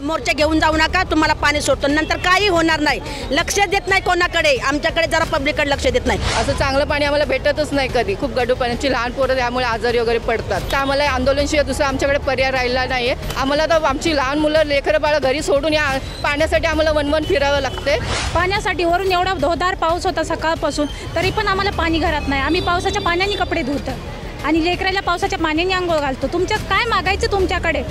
मोर्चा घेऊन जाऊ नका, तुम्हाला पाणी सोडतो, नंतर काही होणार नाही. लक्ष देत नाही कोणाकडे, आमच्याकडे जरा पब्लिककडे लक्ष देत नाही. असं चांगलं पाणी आम्हाला भेटतच नाही कधी. खूप गढूळ पाण्याची लहान पोरं त्यामुळे आजारी वगैरे पडतात. तर आम्हाला आंदोलनशिवाय दुसरा आमच्याकडे पर्याय राहिला नाही आहे. आम्हाला तर आमची लहान मुलं लेकरं बाळं घरी सोडून या पाण्यासाठी आम्हाला वनवन फिरावं लागते. पाण्यासाठी वरून एवढा धोधार पाऊस होता सकाळपासून, तरी पण आम्हाला पाणी घरात नाही. आम्ही पावसाच्या पाण्याने कपडे धुतो आणि लेकराला पावसाच्या पाण्याने आंघोळ घालतो. तुमच्या काय मागायचं तुमच्याकडे?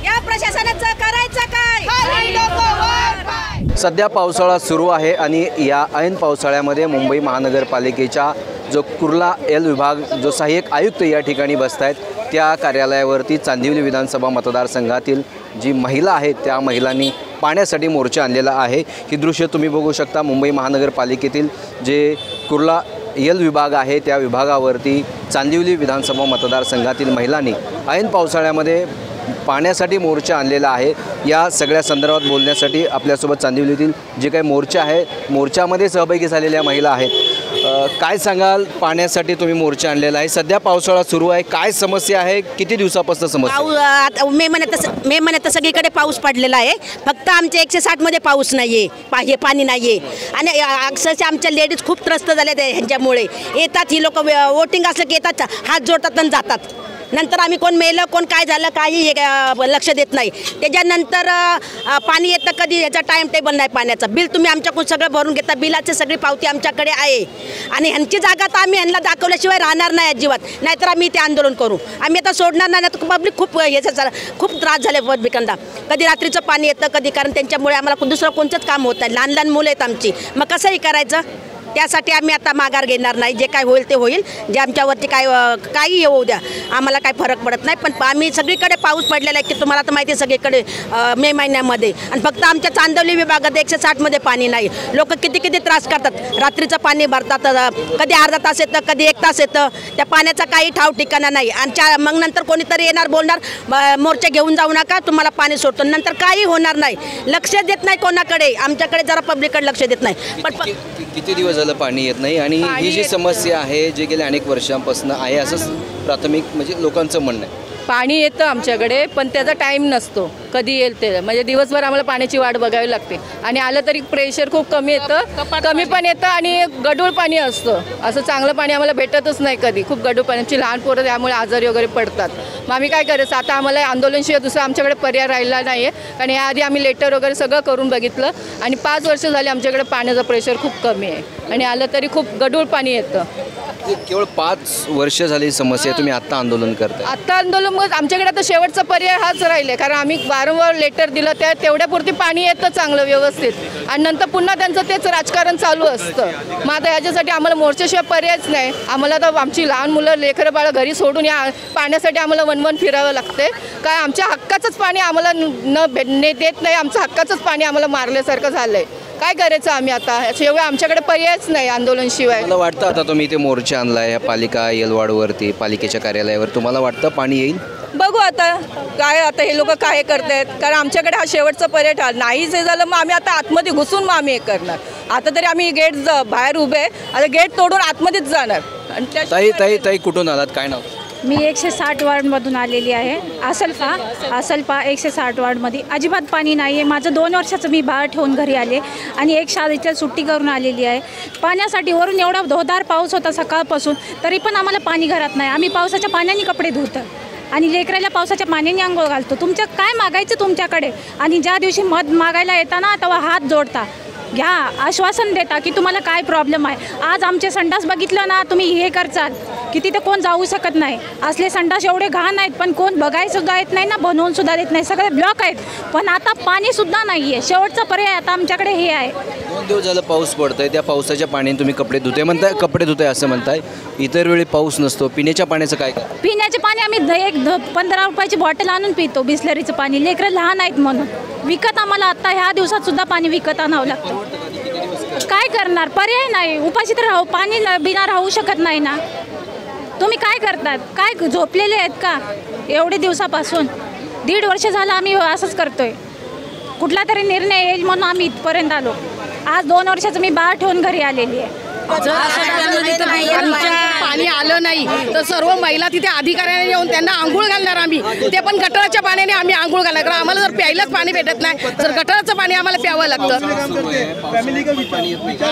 या प्रशासनाचं करायचं काय? सध्या पावसाळा सुरू आहे आणि या ऐन पावसाळ्यामध्ये मुंबई महानगरपालिकेच्या जो कुर्ला एल विभाग जो सहाय्यक आयुक्त या ठिकाणी बसत आहेत, त्या कार्यालयावरती चांदिवली विधानसभा मतदारसंघातील जी महिला आहेत त्या महिलांनी पाण्यासाठी मोर्चा आणलेला आहे. ही दृश्य तुम्ही बघू शकता. मुंबई महानगरपालिकेतील जे कुर्ला एल विभाग आहे त्या विभागावरती चांदिवली विधानसभा मतदारसंघातील महिलांनी ऐन पावसाळ्यामध्ये पाण्यासाठी मोर्चा आणलेला आहे. या सगळ्या संदर्भात बोलण्यासाठी आपल्यासोबत चांदिवलीतील जे काही मोर्चा आहे, मोर्चामध्ये सहभागी झालेल्या महिला आहेत. काय सांगाल, पाण्यासाठी तुम्ही मोर्चा आणलेला आहे, सध्या पावसाळा सुरू आहे, काय समस्या आहे, किती दिवसापासून समस्या? मे महिन्यात सगळीकडे पाऊस पडलेला आहे. फक्त आमच्या 160 मध्ये पाऊस नाही आहे, पाणी नाही आहे. आणि अक्षरशः आमच्या लेडीज खूप त्रस्त झाल्या ह्यांच्यामुळे. येतात ही लोक, वोटिंग असलं की येतात, हात जोडतात आणि जातात. नंतर आम्ही कोण मेलं, कोण काय झालं, काही लक्ष देत नाही. त्याच्यानंतर पाणी येतं कधी, याचा टाईम टेबल नाही पाण्याचा. बिल तुम्ही आमच्याकडून सगळं भरून घेता, बिलाची सगळी पावती आमच्याकडे आहे. आणि ह्यांची जागा तर आम्ही ह्यांना दाखवल्याशिवाय राहणार नाही अजिबात. नाहीतर आम्ही ते आंदोलन करू. आम्ही आता सोडणार नाही. तर पब्लिक खूप त्रास झाले पब्लिकांना. कधी रात्रीचं पाणी येतं, कधी, कारण त्यांच्यामुळे आम्हाला दुसरं कोणतंच काम होत नाही. लहान लहान मुलं आहेत आमची, मग कसंही करायचं. त्यासाठी आम्ही आता माघार घेणार नाही. जे काय होईल ते होईल. जे आमच्यावरती काही होऊ द्या, आम्हाला काही फरक पडत नाही. पण आम्ही सगळीकडे पाऊस पडलेला आहे की तुम्हाला तर माहिती आहे सगळीकडे मे महिन्यामध्ये. आणि फक्त आमच्या चांदिवली विभागात 160 मध्ये पाणी नाही. लोक किती त्रास करतात. रात्रीचं पाणी भरतात, कधी अर्धा तास येतं, कधी 1 तास येतं. त्या पाण्याचा काही ठाव ठिकाणा नाही. आणि मग नंतर कोणीतरी येणार, बोलणार मोर्चा घेऊन जाऊ नका, तुम्हाला पाणी सोडतो, नंतर काही होणार नाही. लक्ष देत नाही कोणाकडे, आमच्याकडे जरा पब्लिककडे लक्ष देत नाही. पण किती दिवस झालं पाणी येत नाही आणि ही जी समस्या आहे जी गेल्या अनेक वर्षांपासून आहे असं प्राथमिक म्हणजे लोकांचं म्हणणं आहे. पाणी येतं आमच्याकडे, पण त्याचा टाईम नसतो कधी येईल ते. म्हणजे दिवसभर आम्हाला पाण्याची वाट बघावी लागते. आणि आलं तरी प्रेशर खूप कमी येतं, कमी पण येतं आणि गढूळ पाणी असतं. असं चांगलं पाणी आम्हाला भेटतच नाही कधी. खूप गढूळ पाण्याची लहान पोरं त्यामुळे आजारी वगैरे पडतात. मग आम्ही काय करायचं, आता आम्हाला आंदोलनशिवाय दुसरा आमच्याकडे पर्याय राहिला नाही आहे. कारण याआधी आम्ही लेटर वगैरे सगळं करून बघितलं आणि 5 वर्ष झाले आमच्याकडे पाण्याचं प्रेशर खूप कमी आहे. आणि आलं तरी खूप गढूळ पाणी येतं. केवळ 5 वर्ष झाली समस्या, तुम्ही आत्ता आंदोलन करताय? आत्ता आंदोलन मग आमच्याकडे आता शेवटचा पर्याय हाच राहिले. कारण आम्ही वारंवार लेटर दिलं, त्या तेवढ्यापुरती पाणी येतं चांगलं व्यवस्थित. आणि नंतर पुन्हा त्यांचं तेच राजकारण चालू असतं. मग आता याच्यासाठी आम्हाला मोर्चाशिवाय पर्यायच नाही. आम्हाला तर आमची लहान मुलं लेकरं बाळं घरी सोडून या पाण्यासाठी आम्हाला वनवन फिरावं लागते. काय आमच्या हक्काचंच पाणी आम्हाला देत नाही. आमचं हक्काचंच पाणी आम्हाला मारल्यासारखं झालं आहे. काय करायचं आम्ही आता, शिवाय आमच्याकडे पर्यायच नाही आंदोलनशिवाय. मला वाटतं आता तुम्ही इथे मोर्चा आणलाय पालिका एलवाडवरती, पालिकेच्या कार्यालयावर, तुम्हाला वाटतं पाणी येईल? बघू आता काय, आता हे लोक काय करतायत. कारण आमच्याकडे हा शेवटचा पर्याय नाहीच हे झालं, मग आम्ही आता आतमध्ये घुसून मग आम्ही हे करणार. आता तरी आम्ही गेट बाहेर उभे आहे, आता गेट तोडून आतमध्येच जाणार. आणि ताई कुठून आलात, काय नाव? मी 160 वार्डमधून आलेली आहे. असलपा 160 वार्डमध्ये अजिबात पाणी नाही आहे. माझं 2 वर्षाचं मी बाळ ठेवून घरी आले आणि एक शाळेच्या सुट्टी करून आलेली आहे. पाण्यासाठी वरून एवढा धोधार पाऊस होता सकाळपासून, तरी पण आम्हाला पाणी घरात नाही. आम्ही पावसाच्या पाण्याने कपडे धुतो आणि लेकराला पावसाच्या पाण्याने आंघोळ घालतो. तुमच्या काय मागायचं तुमच्याकडे? आणि ज्या दिवशी मत मागायला येताना तेव्हा हात जोडता, घ्या, आश्वासन देता की तुम्हाला काय प्रॉब्लेम आहे. आज आमचे संडास बघितलं ना तुम्ही, हे करचाल की तिथे कोण जाऊ शकत नाही. असले संडास एवढे घाण आहेत, पण कोण बघायसुद्धा येत नाही ना, बनवून सुद्धा देत नाही. सगळे ब्लॉक आहेत, पण आता पाणीसुद्धा नाही आहे. शेवटचा पर्याय आता आमच्याकडे हे आहे. 2 दिवस झालं पाऊस पडतोय, त्या पावसाच्या पाण्याने तुम्ही कपडे धुताय असं म्हणताय. इतर वेळी पाऊस नसतो, पिण्याच्या पाण्याचं काय? पिण्याचे पाणी आम्ही 15 रुपयाची बॉटल आणून पितो, बिस्लरीचं पाणी. लेकरं लहान आहेत म्हणून विकत आम्हाला आता ह्या दिवसात सुद्धा पाणी विकत आणावं लागतं. काय करणार, पर्याय नाही. उपाशी तर पाणी बिना राहू शकत नाही ना. तुम्ही काय करतात, काय झोपलेले आहेत का एवढे दिवसापासून? 1.5 वर्ष झालं आम्ही असंच करतोय. कुठला तरी निर्णय येईल म्हणून आम्ही इथपर्यंत आलो. आज 2 वर्षाचं मी बाळ ठेवून घरी आलेली आहे. पाणी आलं नाही तर सर्व महिला तिथे अधिकाऱ्याने येऊन त्यांना आंघोळ घालणार आम्ही, ते पण गटाराच्या पाण्याने आम्ही आंघोळ घालणार. कारण आम्हाला जर प्यायलाच पाणी भेटत नाही तर गटाराचं पाणी आम्हाला प्यावं लागतं.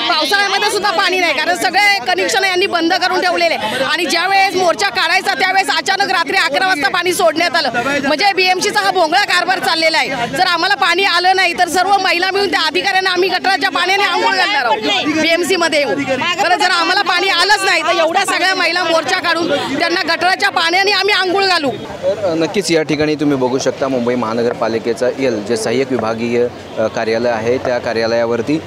पावसाळ्यामध्ये सुद्धा पाणी नाही कारण सगळे कनेक्शन यांनी बंद करून ठेवलेले. आणि ज्यावेळेस मोर्चा काढायचा त्यावेळेस अचानक रात्री 11 वाजता पाणी सोडण्यात आलं. म्हणजे BMCचा हा भोंगळा कारभार चाललेला आहे. जर आम्हाला पाणी आलं नाही तर सर्व महिला मिळून त्या अधिकाऱ्यांना आम्ही गटाराच्या पाण्याने आंघोळ घालणार आहोत BMC मध्ये येऊन. कारण जर आम्हाला पाणी आलंच नाही तर एवढ्या सगळ्या महिला मोर्चा काढून त्यांना गटाराच्या पाण्याने आम्ही आंघोळ घालू. नक्कीच या ठिकाणी तुम्ही बघू शकता मुंबई महानगरपालिकेचं जे सहाय्यक विभागीय कार्यालय आहे त्या कार्यालयावरती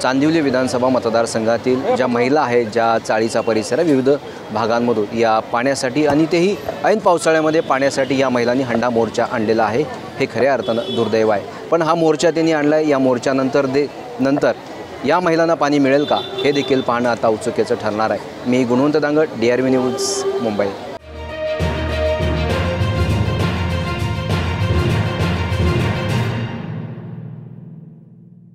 चांदिवली विधानसभा मतदारसंघातील ज्या महिला आहेत, ज्या चाळीचा परिसर आहे, विविध भागांमधून या पाण्यासाठी आणि तेही ऐन पावसाळ्यामध्ये पाण्यासाठी या महिलांनी हंडा मोर्चा आणलेला आहे. हे खऱ्या अर्थानं दुर्दैव आहे. पण हा मोर्चा त्यांनी आणला आहे. या मोर्चानंतर या महिलांना पाणी मिळेल का हे देखील पाहणं आता उत्सुकेचं ठरणार आहे. मी गुणवंत दांगट, DRV न्यूज, मुंबई.